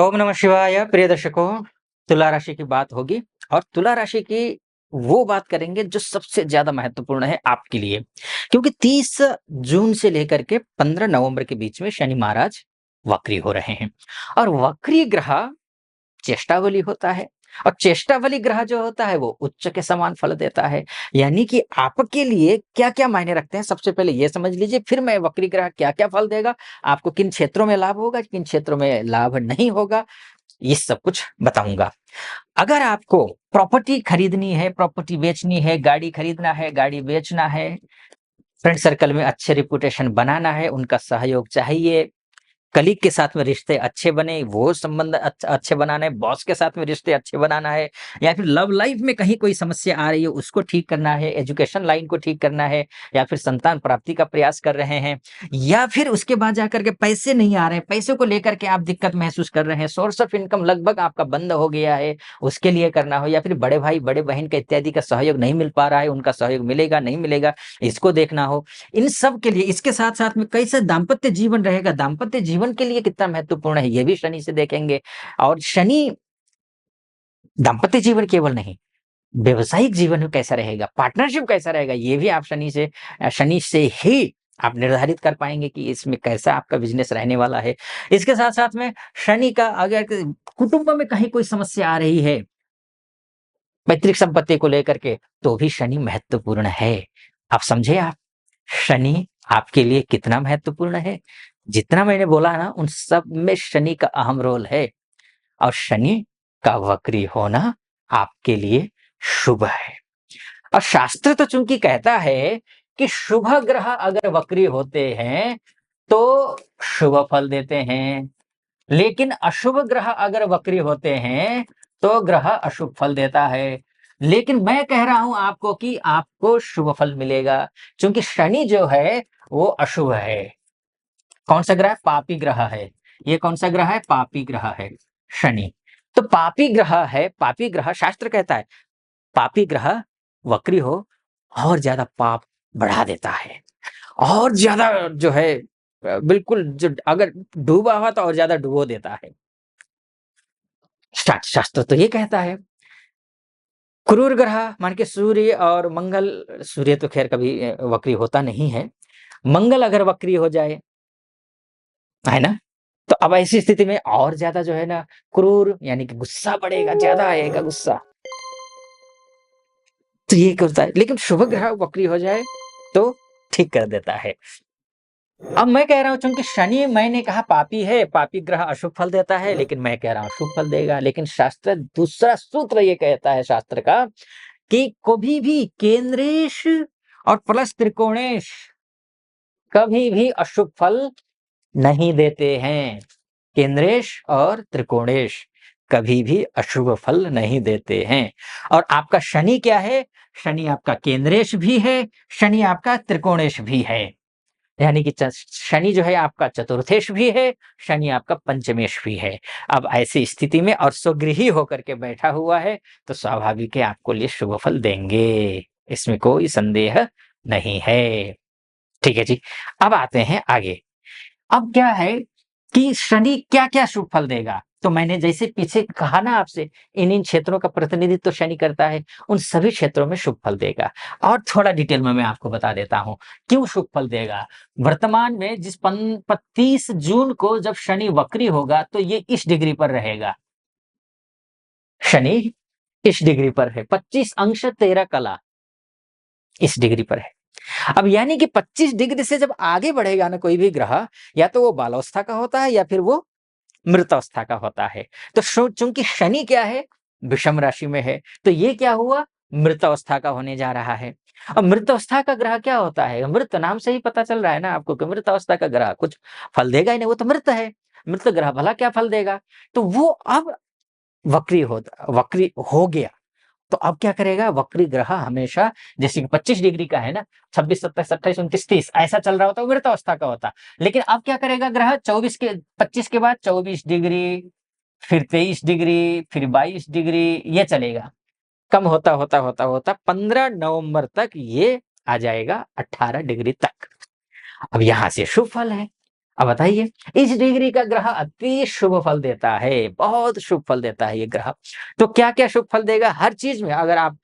ओम नमः शिवाय। प्रिय दर्शकों, तुला राशि की बात होगी और तुला राशि की वो बात करेंगे जो सबसे ज्यादा महत्वपूर्ण है आपके लिए, क्योंकि 30 जून से लेकर के 15 नवंबर के बीच में शनि महाराज वक्री हो रहे हैं। और वक्री ग्रह चेष्टावली होता है, और चेष्टावली ग्रह जो होता है वो उच्च के समान फल देता है। यानी कि आपके लिए क्या-क्या मायने रखते हैं, सबसे पहले ये समझ लीजिए, फिर मैं वक्री ग्रह क्या-क्या फल देगा, आपको किन क्षेत्रों में लाभ होगा, किन क्षेत्रों में लाभ नहीं होगा, ये सब कुछ बताऊँगा। अगर आपको प्रॉपर्टी खरीदनी है, प्रॉपर्टी बेचनी है, गाड़ी खरीदना है, गाड़ी बेचना है, फ्रेंड सर्कल में अच्छे रेपुटेशन बनाना है, उनका सहयोग चाहिए, कलीग के साथ में रिश्ते अच्छे बने, वो संबंध अच्छे बनाना है, बॉस के साथ में रिश्ते अच्छे बनाना है, या फिर लव लाइफ में कहीं कोई समस्या आ रही है, उसको ठीक करना है, एजुकेशन लाइन को ठीक करना है, या फिर संतान प्राप्ति का प्रयास कर रहे हैं, या फिर उसके बाद जाकर के पैसे नहीं आ रहे हैं, पैसों को लेकर के आप दिक्कत महसूस कर रहे हैं, सोर्स ऑफ इनकम लगभग आपका बंद हो गया है, उसके लिए करना हो, या फिर बड़े भाई, बड़े बहन का इत्यादि का सहयोग नहीं मिल पा रहा है, उनका सहयोग मिलेगा, नहीं मिलेगा, इसको देखना हो। इन सब के लिए इसके साथ-साथ में कैसा दाम्पत्य जीवन रहेगा, दाम्पत्य जीवन के लिए कितना महत्वपूर्ण है, ये भी शनि से देखेंगे। और शनि दाम्पत्य जीवन केवल नहीं, व्यावसायिक जीवन में कैसा रहेगा, पार्टनरशिप कैसा रहेगा, ये भी आप शनि से ही आप निर्धारित कर पाएँगे कि इसमें कैसा आपका बिज़नेस रहने वाला है। इसके साथ-साथ में शनि का अगर कुटुंब में कहीं कोई समस्या आ रही है, पैतृक संपत्ति को लेकर के, तो भी शनि महत्वपूर्ण है। आप समझे आप? शनि आपके लिए कितना महत्वपूर्ण है? जितना मैंने बोला ना, उन सब में शनि का अहम रोल है, और शनि का वक्री होना आपके लिए शुभ है। और शास्त्र तो चूंकि कहता है कि शुभ ग्रह अगर वक्री होते हैं तो शुभ फल देते हैं, लेकिन अशुभ ग्रह अगर वक्री होते हैं तो ग्रह अशुभ फल देता है। लेकिन मैं कह रहा हूं आपको कि आपको शुभ फल मिलेगा, क्योंकि शनि जो है वो अशुभ है। कौन सा ग्रह? पापी ग्रह है। ये कौन सा ग्रह है? पापी ग्रह है, शनि। तो पापी ग्रह है, पापी ग्रह शास्त्र कहता है पापी ग्रह वक्री हो और ज्यादा पाप बढ़ा देता है, और ज्यादा जो है बिल्कुल जो अगर डूबा हुआ तो और ज्यादा डुबो देता है। शास्त्र तो ये कहता है। क्रूर ग्रह मान के सूर्य और मंगल, सूर्य तो खैर कभी वक्री होता नहीं है, मंगल अगर वक्री हो जाए, है ना? तो अब ऐसी स्थिति में और ज्यादा जो है ना, क्रूर यानी कि गुस्सा बढ़ेगा, ज्यादा आएगा गुस्सा। तो ये करता है, लेकिन शुभ ग्रह वक्री हो जाए तो ठीक कर देता है। अब मैं कह रहा हूँ, चूंकि शनि मैंने कहा पापी है, पापी ग्रह अशुभ फल देता है, लेकिन मैं कह रहा हूँ शुभ फल देगा। लेकिन शास्त्र दूसरा सूत्र ये कहता है शास्त्र का कि कभी भी केंद्रेश और प्लस त्रिकोणेश कभी भी अशुभ फल नहीं देते हैं। केंद्रेश और त्रिकोणेश कभी भी अशुभ फल नहीं देते हैं। और आपका शनि क्या है? शनि आपका केंद्रेश भी है, शनि आपका त्रिकोणेश भी है। यानी कि शनि जो है आपका चतुर्थेश भी है, शनि आपका पंचमेश भी है। अब ऐसी स्थिति में और स्वगृही होकर के बैठा हुआ है, तो स्वाभाविक है आपको लिए शुभ फल देंगे, इसमें कोई संदेह नहीं है। ठीक है जी। अब आते हैं आगे। अब क्या है कि शनि क्या-क्या शुभ फल देगा? तो मैंने जैसे पीछे कहा ना आपसे, इन-इन क्षेत्रों का प्रतिनिधित्व तो शनि करता है, उन सभी क्षेत्रों में शुभ फल देगा। और थोड़ा डिटेल में मैं आपको बता देता हूँ, क्यों शुभ फल देगा? वर्तमान में जिस 30 जून को जब शनि वक्री होगा, तो ये इस डिग्री पर रहेगा। शनि इस डिग्री पर है, 25 अंश 13 कला इस डिग्री पर है। अब यानी कि 25 डिग्री से जब आगे बढ़ेगा ना कोई भी ग्रह, या तो वो बालावस्था का होता है या फिर वो मृत अवस्था का होता है। तो चूंकि शनि क्या है? विषम राशि में है, तो ये क्या हुआ? मृत अवस्था का होने जा रहा है। अब मृत अवस्था का ग्रह क्या होता है? मृत नाम से ही पता चल रहा है ना आपको कि मृत अवस्था का ग्रह कुछ फल देगा ही नहीं, वो तो मृत है। मृत ग्रह भला क्या फल देगा? तो वो अब वक्री हो गया। तो अब क्या करेगा? वक्री ग्रह हमेशा, जैसे कि 25 डिग्री का है ना, 26, 27, 28, 29, 30 ऐसा चल रहा होता है, वो मृत अवस्था का होता। लेकिन अब क्या करेगा ग्रह? 25 के बाद 24 डिग्री, फिर 23 डिग्री, फिर 22 डिग्री, ये चलेगा। कम होता 15 नवंबर तक ये आ जाएगा 18 डिग्री तक। अब यहाँ से शुभ फल है। अब बताइए, इस डिग्री का ग्रह अति शुभ फल देता है, बहुत शुभ फल देता है ये ग्रह। तो क्या-क्या शुभ फल देगा? हर चीज़ में अगर आप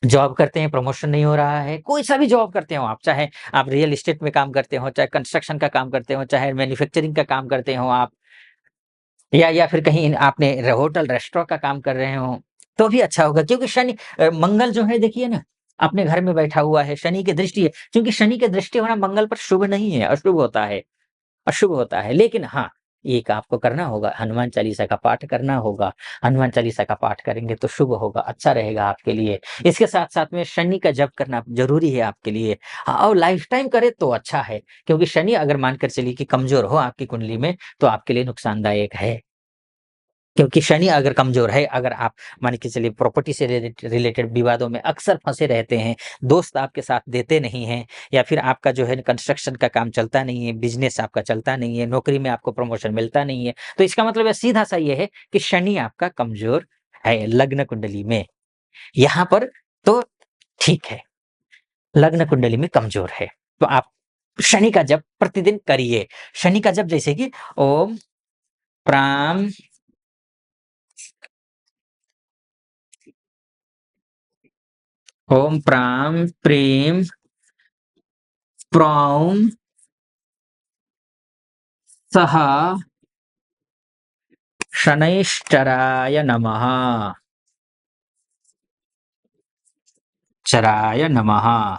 जॉब करते हैं, प्रमोशन नहीं हो रहा है, कोई-सा भी जॉब करते हो आप, चाहे आप रियल एस्टेट में काम करते हो, चाहे कंस्ट्रक्शन का काम करते हो, चाहे मैन्युफैक्चरिंग का काम करते हो आप, या फिर कहीं आपने होटल, रेस्टोरेंट का काम कर रहे हो, तो भी अच्छा होगा क्योंकि मंगल जो है देखिए ना, अपने घर में बैठा हुआ है, शनि की दृष्टि है, क्योंकि शनि की दृष्टि होना मंगल पर शुभ नहीं है, अशुभ होता है। अशुभ होता है। लेकिन हाँ, एक आपको करना होगा, हनुमान चालीसा का पाठ करना होगा। हनुमान चालीसा का पाठ करेंगे तो शुभ होगा, अच्छा रहेगा आपके लिए। इसके साथ-साथ में शनि का जप करना ज़रूरी है आपके लिए। हाँ, और लाइफ टाइम करें तो अच्छा है, क्योंकि शनि अगर मानकर चलिए कि कमज़ोर हो आपकी कुंडली में, तो आपके लिए नुकसानदायक है। क्योंकि शनि अगर कमज़ोर है, अगर आप मान के चलिए प्रॉपर्टी से रिलेटेड विवादों में अक्सर फँसे रहते हैं, दोस्त आपके साथ देते नहीं हैं, या फिर आपका जो है कंस्ट्रक्शन का काम चलता नहीं है, बिज़नेस आपका चलता नहीं है, नौकरी में आपको प्रमोशन मिलता नहीं है, तो इसका मतलब है सीधा-सा ये है कि शनि आपका कमज़ोर है लग्न कुंडली में। यहाँ पर तो ठीक है, लग्न कुंडली में कमज़ोर है, तो आप शनि का जप प्रतिदिन करिए। शनि का जप जैसे कि ओम प्राम ओम प्राम प्रीम प्रौं सः शनैश्चराय नमः। चराय नमः।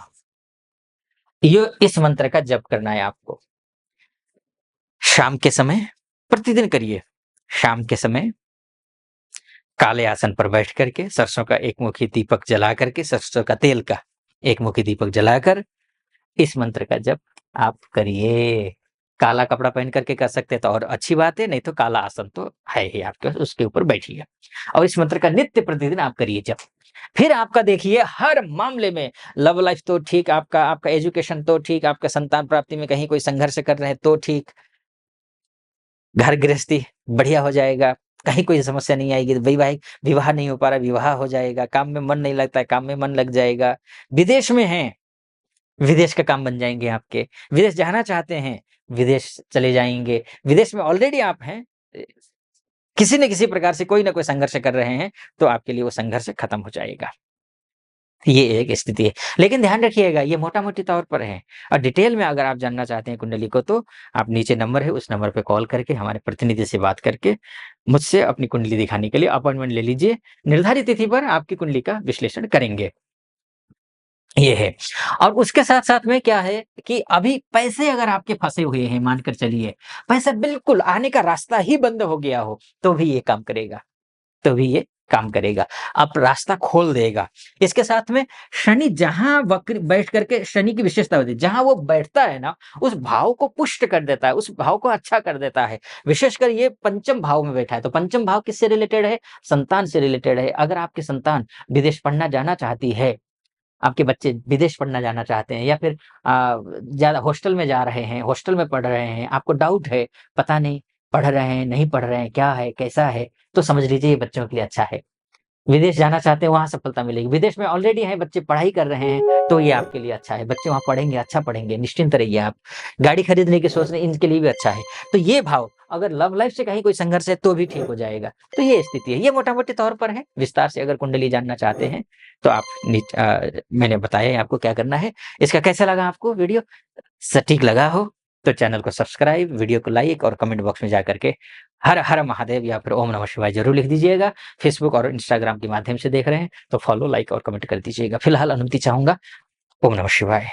ये इस मंत्र का जप करना है आपको। शाम के समय प्रतिदिन करिए। शाम के समय काले आसन पर बैठ करके सरसों का एक मुखी दीपक जला करके, सरसों का तेल का एक मुखी दीपक जलाकर इस मंत्र का जप आप करिए। काला कपड़ा पहन करके कर सकते हैं तो और अच्छी बात है, नहीं तो काला आसन तो है ही आपके पास, उसके ऊपर बैठिए और इस मंत्र का नित्य प्रतिदिन आप करिए जप। फिर आपका देखिए हर मामले में लव लाइफ तो ठीक, आपका आपका एजुकेशन तो ठीक, आपका संतान प्राप्ति में कहीं कोई संघर्ष कर रहे हैं तो ठीक, घर गृहस्थी बढ़िया हो जाएगा, कहीं कोई समस्या नहीं आएगी, वैवाहिक विवाह नहीं हो पा रहा, विवाह हो जाएगा, काम में मन नहीं लगता है, काम में मन लग जाएगा, विदेश में हैं विदेश का काम बन जाएँगे आपके। विदेश जाना चाहते हैं, विदेश चले जाएँगे। विदेश में ऑलरेडी आप हैं, किसी न किसी प्रकार से कोई न कोई संघर्ष कर रहे हैं, तो आपके लिए वो संघर्ष खत्म हो जाएगा। ये एक स्थिति है। लेकिन ध्यान रखिएगा ये मोटा-मोटी तौर पर है और डिटेल में अगर आप जानना चाहते हैं कुंडली को तो आप नीचे नंबर है, उस नंबर पे कॉल करके हमारे प्रतिनिधि से बात करके मुझसे अपनी कुंडली दिखाने के लिए अपॉइंटमेंट ले लीजिए। निर्धारित तिथि पर आपकी कुंडली का विश्लेषण करेंगे। ये है। और उसके साथ-साथ में क्या है कि अभी पैसे अगर आपके फँसे हुए हैं, मानकर चलिए, पैसा बिल्कुल आने का रास्ता ही बंद हो गया हो, तो भी ये काम करेगा, तो भी ये काम करेगा। अब रास्ता खोल देगा। इसके साथ में शनि जहाँ वक्र बैठ करके शनि की विशेषता होती है, जहाँ वो बैठता है ना, उस भाव को पुष्ट कर देता है, उस भाव को अच्छा कर देता है। विशेषकर ये पंचम भाव में बैठा है, तो पंचम भाव किससे रिलेटेड है? संतान से रिलेटेड है। अगर आपकी संतान विदेश पढ़ना जाना चाहती है, आपके बच्चे विदेश पढ़ना जाना चाहते हैं या फिर ज़्यादा हॉस्टल में जा रहे हैं, हॉस्टल में पढ़ रहे हैं, आपको डाउट है, पता नहीं पढ़ रहे हैं, नहीं पढ़ रहे हैं, क्या है, कैसा है? तो समझ लीजिए ये बच्चों के लिए अच्छा है। विदेश जाना चाहते हैं, वहाँ सफलता मिलेगी। विदेश में ऑलरेडी हैं, बच्चे पढ़ाई कर रहे हैं, तो ये आपके लिए अच्छा है। बच्चे वहाँ पढ़ेंगे, अच्छा पढ़ेंगे, निश्चिंत रहिए आप। गाड़ी खरीदने की सोच रहे हैं, इनके लिए भी अच्छा है। तो ये भाव अगर लव लाइफ से कहीं कोई संघर्ष है, तो भी ठीक हो जाएगा। तो ये स्थिति है। ये मोटा-मोटी तौर पर है। विस्तार से अगर कुंडली जानना चाहते हैं, तो आप मैंने बताया है आपको क्या करना है। इसका कैसा लगा आपको वीडियो? सटीक लगा हो, तो चैनल को सब्सक्राइब, वीडियो को लाइक और कमेंट बॉक्स में जाकर के हर हर महादेव या फिर ओम नमः शिवाय ज़रूर लिख दीजिएगा। फेसबुक और इंस्टाग्राम के माध्यम से देख रहे हैं, तो फॉलो, लाइक और कमेंट कर दीजिएगा। फिलहाल अनुमति चाहूँगा। ओम नमः शिवाय।